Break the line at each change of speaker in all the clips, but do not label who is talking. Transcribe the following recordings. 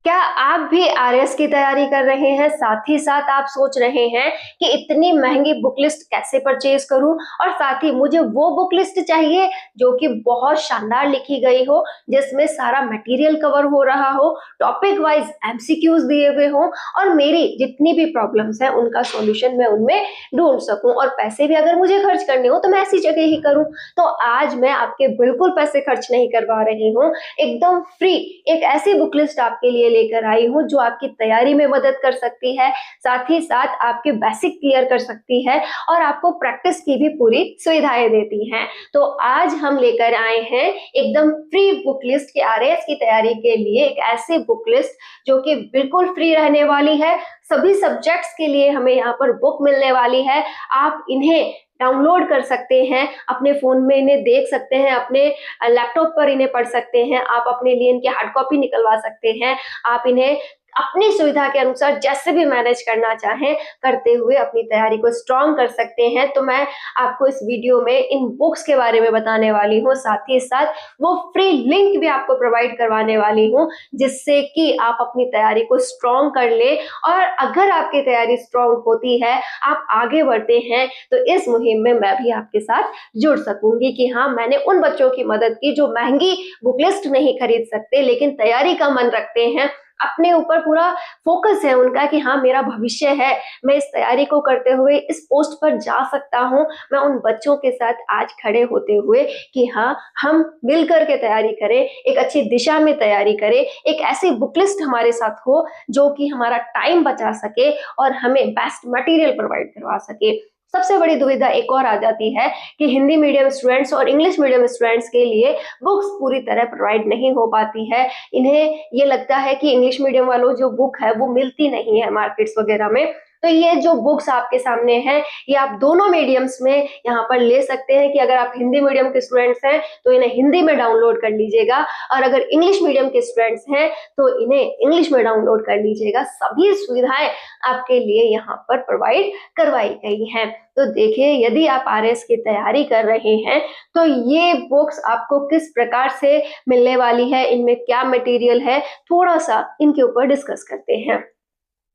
क्या आप भी आरएस की तैयारी कर रहे हैं? साथ ही साथ आप सोच रहे हैं कि इतनी महंगी बुक लिस्ट कैसे परचेज करूं, और साथ ही मुझे वो बुक लिस्ट चाहिए जो कि बहुत शानदार लिखी गई हो, जिसमें सारा मटेरियल कवर हो रहा हो, टॉपिक वाइज एमसीक्यूज दिए हुए हों और मेरी जितनी भी प्रॉब्लम्स हैं उनका सॉल्यूशन मैं उनमें ढूंढ सकूं, और पैसे भी अगर मुझे खर्च करने हो तो मैं ऐसी जगह ही करूं। तो आज मैं आपके बिल्कुल पैसे खर्च नहीं करवा रही हूँ, एकदम फ्री एक ऐसी बुक लिस्ट आपके लिए लेकर आई हूँ जो आपकी तैयारी में मदद कर सकती है, साथ ही साथ आपके बेसिक क्लियर कर सकती है और आपको प्रैक्टिस की भी पूरी सुविधाएं देती हैं। तो आज हम लेकर आए हैं एकदम फ्री बुक लिस्ट की आरएएस की तैयारी के लिए, एक ऐसी बुक लिस्ट जो कि बिल्कुल फ्री रहने वाली है। सभी सब्जेक्ट्स के लिए हमें यहाँ पर बुक मिलने वाली है। आप इन्हें डाउनलोड कर सकते हैं, अपने फोन में इन्हें देख सकते हैं, अपने लैपटॉप पर इन्हें पढ़ सकते हैं, आप अपने लिए इनकी हार्ड कॉपी निकलवा सकते हैं। आप इन्हें अपनी सुविधा के अनुसार जैसे भी मैनेज करना चाहें करते हुए अपनी तैयारी को स्ट्रॉन्ग कर सकते हैं। तो मैं आपको इस वीडियो में इन बुक्स के बारे में बताने वाली हूँ, साथ ही साथ वो फ्री लिंक भी आपको प्रोवाइड करवाने वाली हूँ, जिससे कि आप अपनी तैयारी को स्ट्रॉन्ग कर ले। और अगर आपकी तैयारी स्ट्रॉन्ग होती है, आप आगे बढ़ते हैं, तो इस मुहिम में मैं भी आपके साथ जुड़ सकूंगी कि हाँ, मैंने उन बच्चों की मदद की जो महंगी बुक लिस्ट नहीं खरीद सकते लेकिन तैयारी का मन रखते हैं, अपने ऊपर पूरा फोकस है उनका कि हाँ, मेरा भविष्य है, मैं इस तैयारी को करते हुए इस पोस्ट पर जा सकता हूँ। मैं उन बच्चों के साथ आज खड़े होते हुए कि हाँ, हम मिलकर के तैयारी करें, एक अच्छी दिशा में तैयारी करें, एक ऐसी बुक लिस्ट हमारे साथ हो जो कि हमारा टाइम बचा सके और हमें बेस्ट मटेरियल प्रोवाइड करवा सके। सबसे बड़ी दुविधा एक और आ जाती है कि हिंदी मीडियम स्टूडेंट्स और इंग्लिश मीडियम स्टूडेंट्स के लिए बुक्स पूरी तरह प्रोवाइड नहीं हो पाती है। इन्हें ये लगता है कि इंग्लिश मीडियम वालों जो बुक है वो मिलती नहीं है मार्केट्स वगैरह में। तो ये जो बुक्स आपके सामने हैं, ये आप दोनों मीडियम्स में यहाँ पर ले सकते हैं कि अगर आप हिंदी मीडियम के स्टूडेंट्स हैं तो इन्हें हिंदी में डाउनलोड कर लीजिएगा, और अगर इंग्लिश मीडियम के स्टूडेंट्स हैं तो इन्हें इंग्लिश में डाउनलोड कर लीजिएगा। सभी सुविधाएं आपके लिए यहाँ पर प्रोवाइड करवाई गई हैं। तो देखिए, यदि आप आरएस की तैयारी कर रहे हैं तो ये बुक्स आपको किस प्रकार से मिलने वाली है, इनमें क्या मटेरियल है, थोड़ा सा इनके ऊपर डिस्कस करते हैं।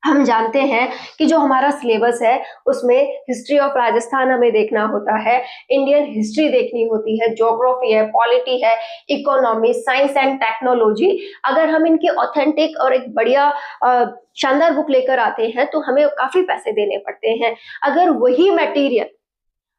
हम जानते हैं कि जो हमारा सिलेबस है उसमें हिस्ट्री ऑफ राजस्थान हमें देखना होता है, इंडियन हिस्ट्री देखनी होती है, ज्योग्राफी है, पॉलिटी है, इकोनॉमी, साइंस एंड टेक्नोलॉजी। अगर हम इनकी ऑथेंटिक और एक बढ़िया शानदार बुक लेकर आते हैं तो हमें काफी पैसे देने पड़ते हैं। अगर वही मटेरियल,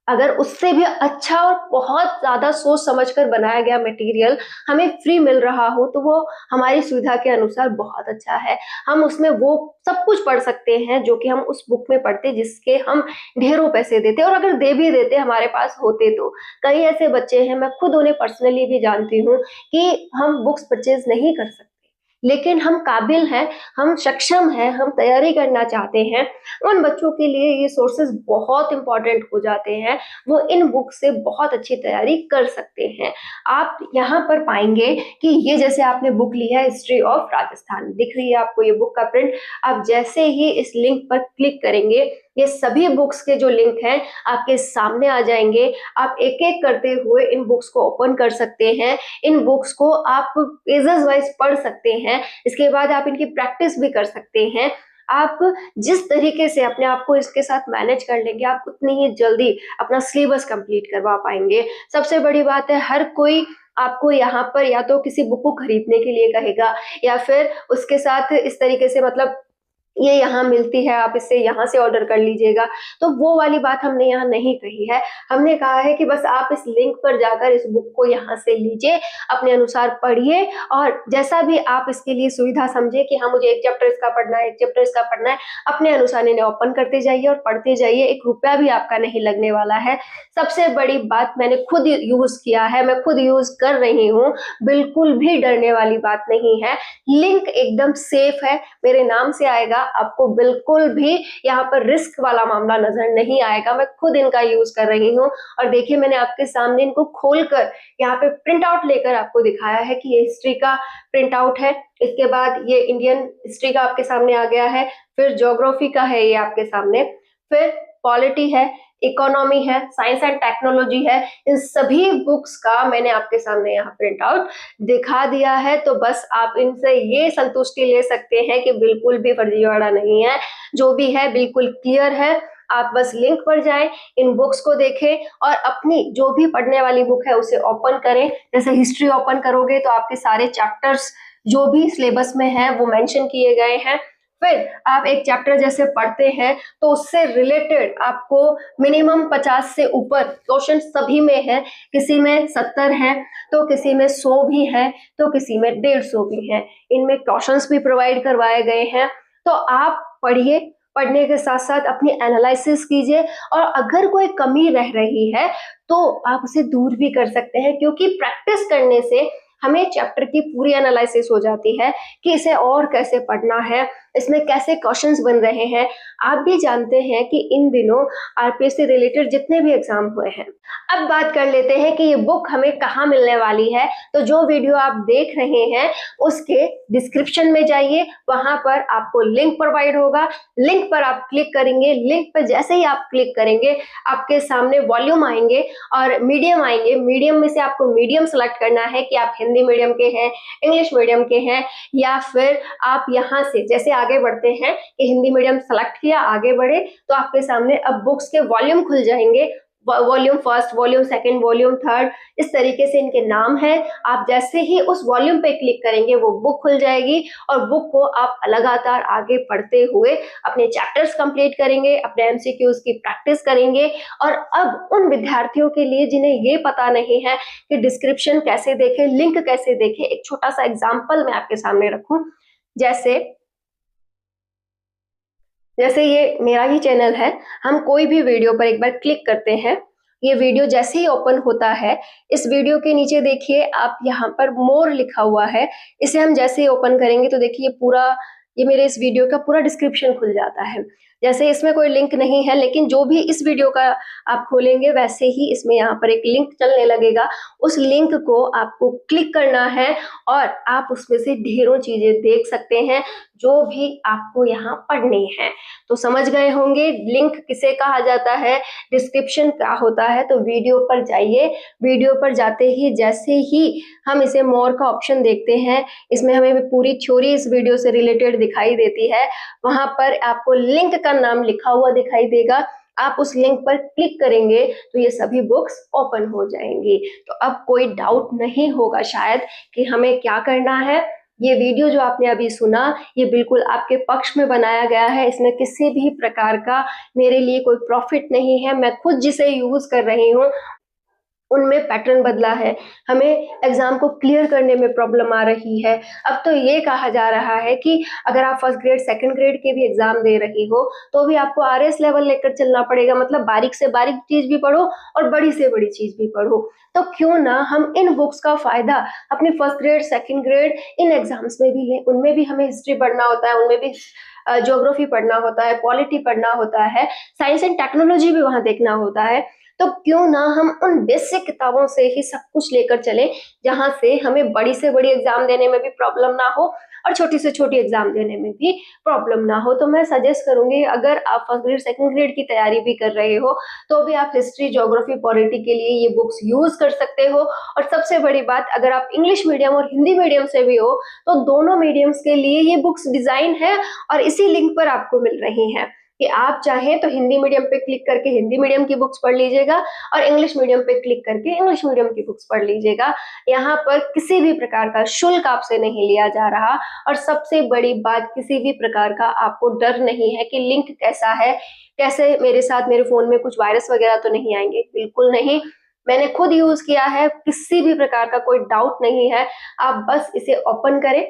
अगर उससे भी अच्छा और बहुत ज्यादा सोच समझकर बनाया गया मटेरियल हमें फ्री मिल रहा हो तो वो हमारी सुविधा के अनुसार बहुत अच्छा है। हम उसमें वो सब कुछ पढ़ सकते हैं जो कि हम उस बुक में पढ़ते, जिसके हम ढेरों पैसे देते, और अगर दे भी देते हमारे पास होते तो। कई ऐसे बच्चे हैं, मैं खुद उन्हें पर्सनली भी जानती हूँ, कि हम बुक्स परचेज नहीं कर सकते लेकिन हम काबिल हैं, हम सक्षम हैं, हम तैयारी करना चाहते हैं। उन बच्चों के लिए ये सोर्सेज बहुत इंपॉर्टेंट हो जाते हैं, वो इन बुक से बहुत अच्छी तैयारी कर सकते हैं। आप यहाँ पर पाएंगे कि ये जैसे आपने बुक ली है हिस्ट्री ऑफ राजस्थान, दिख रही है आपको ये बुक का प्रिंट। आप जैसे ही इस लिंक पर क्लिक करेंगे, ये सभी बुक्स के जो लिंक हैं आपके सामने आ जाएंगे। आप एक एक करते हुए इन बुक्स को ओपन कर सकते हैं, इन बुक्स को आप पेजेस वाइज पढ़ सकते हैं, इसके बाद आप इनकी प्रैक्टिस भी कर सकते हैं। आप जिस तरीके से अपने आप को इसके साथ मैनेज कर लेंगे, आप उतनी ही जल्दी अपना सिलेबस कंप्लीट करवा पाएंगे। सबसे बड़ी बात है, हर कोई आपको यहाँ पर या तो किसी बुक को खरीदने के लिए कहेगा या फिर उसके साथ इस तरीके से, मतलब ये यहाँ मिलती है, आप इससे यहाँ से ऑर्डर कर लीजिएगा। तो वो वाली बात हमने यहाँ नहीं कही है। हमने कहा है कि बस आप इस लिंक पर जाकर इस बुक को यहाँ से लीजिए, अपने अनुसार पढ़िए, और जैसा भी आप इसके लिए सुविधा समझे कि हाँ, मुझे एक चैप्टर इसका पढ़ना है, एक चैप्टर इसका पढ़ना है, अपने अनुसार इन्हें ओपन करते जाइए और पढ़ते जाइए। 1 रुपया भी आपका नहीं लगने वाला है। सबसे बड़ी बात, मैंने खुद यूज किया है, मैं खुद यूज कर रही हूँ, बिल्कुल भी डरने वाली बात नहीं है। लिंक एकदम सेफ है, मेरे नाम से आएगा, आपको बिल्कुल भी यहाँ पर रिस्क वाला मामला नजर नहीं आएगा। मैं खुद इनका यूज कर रही हूँ, और देखिए, मैंने आपके सामने इनको खोलकर यहाँ पे प्रिंट आउट लेकर आपको दिखाया है कि ये हिस्ट्री का प्रिंट आउट है। इसके बाद ये इंडियन हिस्ट्री का आपके सामने आ गया है, फिर ज्योग्राफी का है ये आपके सामने, फिर पॉलिटी है, इकोनॉमी है, साइंस एंड टेक्नोलॉजी है, इन सभी बुक्स का मैंने आपके सामने यहाँ प्रिंट आउट दिखा दिया है। तो बस आप इनसे ये संतुष्टि ले सकते हैं कि बिल्कुल भी फर्जीवाड़ा नहीं है, जो भी है बिल्कुल क्लियर है। आप बस लिंक पर जाएं, इन बुक्स को देखें और अपनी जो भी पढ़ने वाली बुक है उसे ओपन करें। जैसे हिस्ट्री ओपन करोगे तो आपके सारे चैप्टर्स जो भी सिलेबस में है वो मेंशन किए गए हैं। फिर आप एक चैप्टर जैसे पढ़ते हैं तो उससे रिलेटेड आपको मिनिमम 50 से ऊपर क्वेश्चन सभी में है, किसी में 70 है तो किसी में 100 भी है तो किसी में 150 भी है। इनमें क्वेश्चंस भी प्रोवाइड करवाए गए हैं। तो आप पढ़िए, पढ़ने के साथ साथ अपनी एनालिसिस कीजिए और अगर कोई कमी रह रही है तो आप उसे दूर भी कर सकते हैं, क्योंकि प्रैक्टिस करने से हमें चैप्टर की पूरी एनालिसिस हो जाती है कि इसे और कैसे पढ़ना है, इसमें कैसे क्वेश्चंस बन रहे हैं। आप भी जानते हैं कि इन दिनों आरपीएस से रिलेटेड जितने भी एग्जाम हुए हैं। अब बात कर लेते हैं कि ये बुक हमें कहाँ मिलने वाली है। तो जो वीडियो आप देख रहे हैं उसके डिस्क्रिप्शन में जाइए, वहां पर आपको लिंक प्रोवाइड होगा। लिंक पर आप क्लिक करेंगे, लिंक पर जैसे ही आप क्लिक करेंगे आपके सामने वॉल्यूम आएंगे और मीडियम आएंगे। मीडियम में से आपको मीडियम सेलेक्ट करना है कि आप हिंदी मीडियम के हैं, इंग्लिश मीडियम के हैं, या फिर आप यहाँ से जैसे आगे बढ़ते हैं कि हिंदी मीडियम सेलेक्ट किया, आगे बढ़े तो आपके सामने अब बुक्स के वॉल्यूम खुल जाएंगे। Volume first, volume second, volume third, इस तरीके से इनके नाम है। आप जैसे ही उस वॉल्यूम पे क्लिक करेंगे वो बुक खुल जाएगी और बुक को आप लगातार आगे पढ़ते हुए अपने चैप्टर्स कंप्लीट करेंगे, अपने एमसीक्यूज की प्रैक्टिस करेंगे। और अब उन विद्यार्थियों के लिए जिन्हें ये पता नहीं है कि डिस्क्रिप्शन कैसे देखें, लिंक कैसे देखें, एक छोटा सा एग्जाम्पल मैं आपके सामने रखूं। जैसे ये मेरा ही चैनल है, हम कोई भी वीडियो पर एक बार क्लिक करते हैं, ये वीडियो जैसे ही ओपन होता है, इस वीडियो के नीचे देखिए आप यहाँ पर मोर लिखा हुआ है, इसे हम जैसे ही ओपन करेंगे तो देखिए ये मेरे इस वीडियो का पूरा डिस्क्रिप्शन खुल जाता है। जैसे इसमें कोई लिंक नहीं है, लेकिन जो भी इस वीडियो का आप खोलेंगे वैसे ही इसमें यहाँ पर एक लिंक चलने लगेगा। उस लिंक को आपको क्लिक करना है और आप उसमें से ढेरों चीजें देख सकते हैं जो भी आपको यहाँ पढ़नी है। तो समझ गए होंगे लिंक किसे कहा जाता है, डिस्क्रिप्शन क्या होता है। तो वीडियो पर जाइए, वीडियो पर जाते ही जैसे ही हम इसे मोर का ऑप्शन देखते हैं, इसमें हमें पूरी थ्योरी इस वीडियो से रिलेटेड दिखाई देती है। वहां पर आपको लिंक का नाम लिखा हुआ दिखाई देगा, आप उस लिंक पर क्लिक करेंगे तो ये सभी बुक्स ओपन हो जाएंगी। तो अब कोई डाउट नहीं होगा शायद कि हमें क्या करना है। ये वीडियो जो आपने अभी सुना ये बिल्कुल आपके पक्ष में बनाया गया है, इसमें किसी भी प्रकार का मेरे लिए कोई प्रॉफिट नहीं है। मैं खुद जिसे यूज कर रही हूँ उनमें पैटर्न बदला है, हमें एग्जाम को क्लियर करने में प्रॉब्लम आ रही है। अब तो ये कहा जा रहा है कि अगर आप फर्स्ट ग्रेड सेकंड ग्रेड के भी एग्जाम दे रही हो तो भी आपको आरएस लेवल लेकर चलना पड़ेगा, मतलब बारीक से बारीक चीज भी पढ़ो और बड़ी से बड़ी चीज भी पढ़ो। तो क्यों ना हम इन बुक्स का फायदा अपने फर्स्ट ग्रेड सेकंड ग्रेड इन एग्जाम्स में भी लें। उनमें भी हमें हिस्ट्री पढ़ना होता है, उनमें भी ज्योग्राफी पढ़ना होता है, पॉलिटी पढ़ना होता है, साइंस एंड टेक्नोलॉजी भी वहां देखना होता है। तो क्यों ना हम उन बेसिक किताबों से ही सब कुछ लेकर चलें, जहां से हमें बड़ी से बड़ी एग्जाम देने में भी प्रॉब्लम ना हो और छोटी से छोटी एग्जाम देने में भी प्रॉब्लम ना हो। तो मैं सजेस्ट करूंगी अगर आप फर्स्ट ग्रेड सेकंड ग्रेड की तैयारी भी कर रहे हो तो भी आप हिस्ट्री, ज्योग्राफी, पॉलिटी के लिए ये बुक्स यूज कर सकते हो। और सबसे बड़ी बात, अगर आप इंग्लिश मीडियम और हिंदी मीडियम से भी हो तो दोनों मीडियम्स के लिए ये बुक्स डिजाइन है और इसी लिंक पर आपको मिल रही है कि आप चाहें तो हिंदी मीडियम पे क्लिक करके हिंदी मीडियम की बुक्स पढ़ लीजिएगा और इंग्लिश मीडियम पे क्लिक करके इंग्लिश मीडियम की बुक्स पढ़ लीजिएगा। यहाँ पर किसी भी प्रकार का शुल्क आपसे नहीं लिया जा रहा और सबसे बड़ी बात, किसी भी प्रकार का आपको डर नहीं है कि लिंक कैसा है, कैसे मेरे साथ मेरे फोन में कुछ वायरस वगैरह तो नहीं आएंगे। बिल्कुल नहीं, मैंने खुद यूज किया है, किसी भी प्रकार का कोई डाउट नहीं है। आप बस इसे ओपन करें,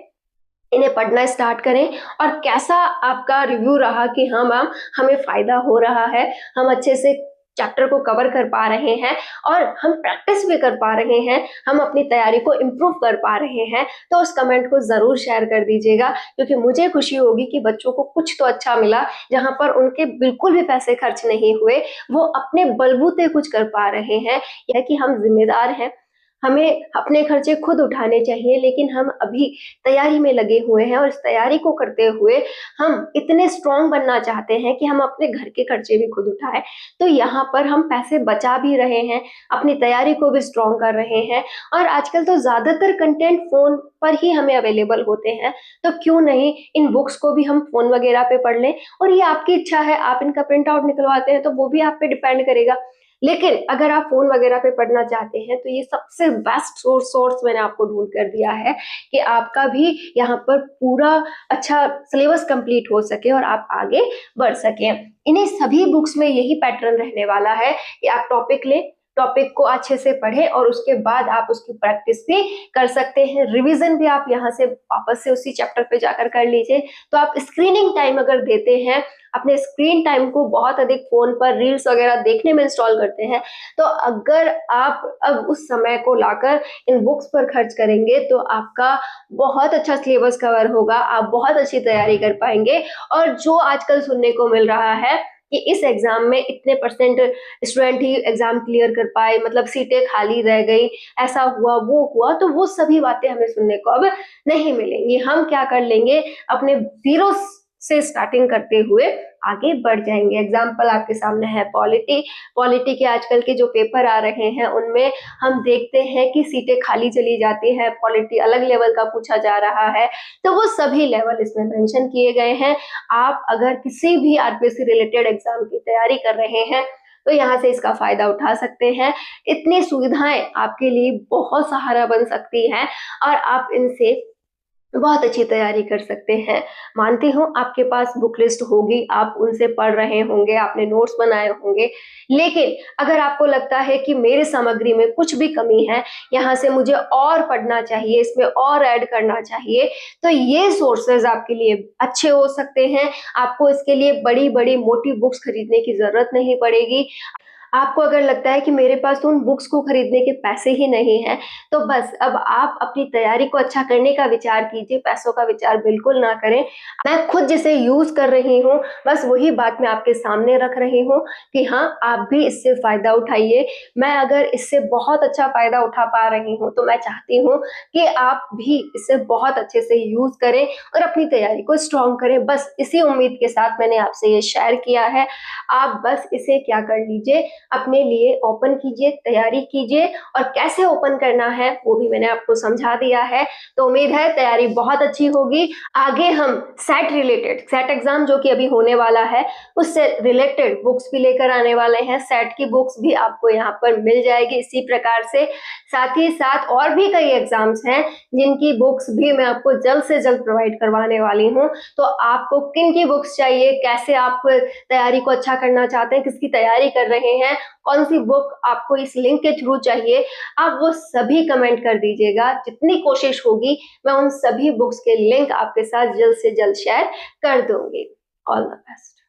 इन्हें पढ़ना स्टार्ट करें और कैसा आपका रिव्यू रहा कि हाँ मैम हमें फायदा हो रहा है, हम अच्छे से चैप्टर को कवर कर पा रहे हैं और हम प्रैक्टिस भी कर पा रहे हैं, हम अपनी तैयारी को इम्प्रूव कर पा रहे हैं, तो उस कमेंट को जरूर शेयर कर दीजिएगा, क्योंकि मुझे खुशी होगी कि बच्चों को कुछ तो अच्छा मिला, जहां पर उनके बिल्कुल भी पैसे खर्च नहीं हुए, वो अपने बलबूते कुछ कर पा रहे हैं। यह कि हम जिम्मेदार हैं, हमें अपने खर्चे खुद उठाने चाहिए, लेकिन हम अभी तैयारी में लगे हुए हैं और इस तैयारी को करते हुए हम इतने स्ट्रॉन्ग बनना चाहते हैं कि हम अपने घर के खर्चे भी खुद उठाएँ। तो यहाँ पर हम पैसे बचा भी रहे हैं, अपनी तैयारी को भी स्ट्रॉन्ग कर रहे हैं और आजकल तो ज़्यादातर कंटेंट फ़ोन पर ही हमें अवेलेबल होते हैं, तो क्यों नहीं इन बुक्स को भी हम फ़ोन वगैरह पे पढ़ लें। और ये आपकी इच्छा है, आप इनका प्रिंट आउट निकलवाते हैं तो वो भी आप पे डिपेंड करेगा। लेकिन अगर आप फ़ोन वगैरह पे पढ़ना चाहते हैं तो ये सबसे बेस्ट सोर्स मैंने आपको ढूँढ कर दिया है कि आपका भी यहाँ पर पूरा अच्छा सिलेबस कंप्लीट हो सके और आप आगे बढ़ सकें। इन्हीं सभी बुक्स में यही पैटर्न रहने वाला है कि आप टॉपिक लें, टॉपिक को अच्छे से पढ़ें और उसके बाद आप उसकी प्रैक्टिस भी कर सकते हैं। रिवीजन भी आप यहाँ से वापस से उसी चैप्टर पे जाकर कर लीजिए। तो आप स्क्रीनिंग टाइम अगर देते हैं, अपने स्क्रीन टाइम को बहुत अधिक फ़ोन पर रील्स वगैरह देखने में इंस्टॉल करते हैं, तो अगर आप अब उस समय को लाकर इन बुक्स पर खर्च करेंगे तो आपका बहुत अच्छा सिलेबस कवर होगा, आप बहुत अच्छी तैयारी कर पाएँगे। और जो आजकल सुनने को मिल रहा है कि इस एग्ज़ाम में इतने परसेंट स्टूडेंट ही एग्ज़ाम क्लियर कर पाए, मतलब सीटें खाली रह गई, ऐसा हुआ, वो हुआ, तो वो सभी बातें हमें सुनने को अब नहीं मिलेंगी। हम क्या कर लेंगे, अपने ज़ीरो से स्टार्टिंग करते हुए आगे बढ़ जाएँगे। एग्ज़ाम्पल आपके सामने है पॉलिटी। पॉलिटी के आजकल के जो पेपर आ रहे हैं, उनमें हम देखते हैं कि सीटें खाली चली जाती हैं, पॉलिटी अलग लेवल का पूछा जा रहा है, तो वो सभी लेवल इसमें मेंशन किए गए हैं। आप अगर किसी भी आरपीएससी रिलेटेड एग्ज़ाम की तैयारी कर रहे हैं, तो यहाँ से इसका फ़ायदा उठा सकते हैं। इतनी सुविधाएँ आपके लिए बहुत सहारा बन सकती हैं और आप इनसे बहुत अच्छी तैयारी कर सकते हैं। मानती हूँ आपके पास बुक लिस्ट होगी, आप उनसे पढ़ रहे होंगे, आपने नोट्स बनाए होंगे, लेकिन अगर आपको लगता है कि मेरी सामग्री में कुछ भी कमी है, यहाँ से मुझे और पढ़ना चाहिए, इसमें और ऐड करना चाहिए, तो ये सोर्सेज़ आपके लिए अच्छे हो सकते हैं। आपको इसके लिए बड़ी-बड़ी मोटी बुक्स खरीदने की ज़रूरत नहीं पड़ेगी। आपको अगर लगता है कि मेरे पास तो उन बुक्स को खरीदने के पैसे ही नहीं हैं, तो बस अब आप अपनी तैयारी को अच्छा करने का विचार कीजिए, पैसों का विचार बिल्कुल ना करें। मैं खुद जिसे यूज़ कर रही हूँ, बस वही बात मैं आपके सामने रख रही हूँ कि हाँ, आप भी इससे फ़ायदा उठाइए। मैं अगर इससे बहुत अच्छा फ़ायदा उठा पा रही हूँ, तो मैं चाहती हूँ कि आप भी इसे बहुत अच्छे से यूज़ करें और अपनी तैयारी को स्ट्रॉन्ग करें। बस इसी उम्मीद के साथ मैंने आपसे ये शेयर किया है। आप बस इसे क्या कर लीजिए, अपने लिए ओपन कीजिए, तैयारी कीजिए और कैसे ओपन करना है वो भी मैंने आपको समझा दिया है। तो उम्मीद है तैयारी बहुत अच्छी होगी। आगे हम सेट एग्ज़ाम जो कि अभी होने वाला है, उससे रिलेटेड बुक्स भी लेकर आने वाले हैं। सेट की बुक्स भी आपको यहाँ पर मिल जाएगी इसी प्रकार से। साथ ही साथ और भी कई एग्ज़ाम्स हैं जिनकी बुक्स भी मैं आपको जल्द से जल्द प्रोवाइड करवाने वाली हूँ। तो आपको किन-की बुक्स चाहिए, कैसे आप तैयारी को अच्छा करना चाहते हैं, किसकी तैयारी कर रहे हैं, कौन सी बुक आपको इस लिंक के थ्रू चाहिए, आप वो सभी कमेंट कर दीजिएगा। जितनी कोशिश होगी मैं उन सभी बुक्स के लिंक आपके साथ जल्द से जल्द शेयर कर दूँगी। All the best.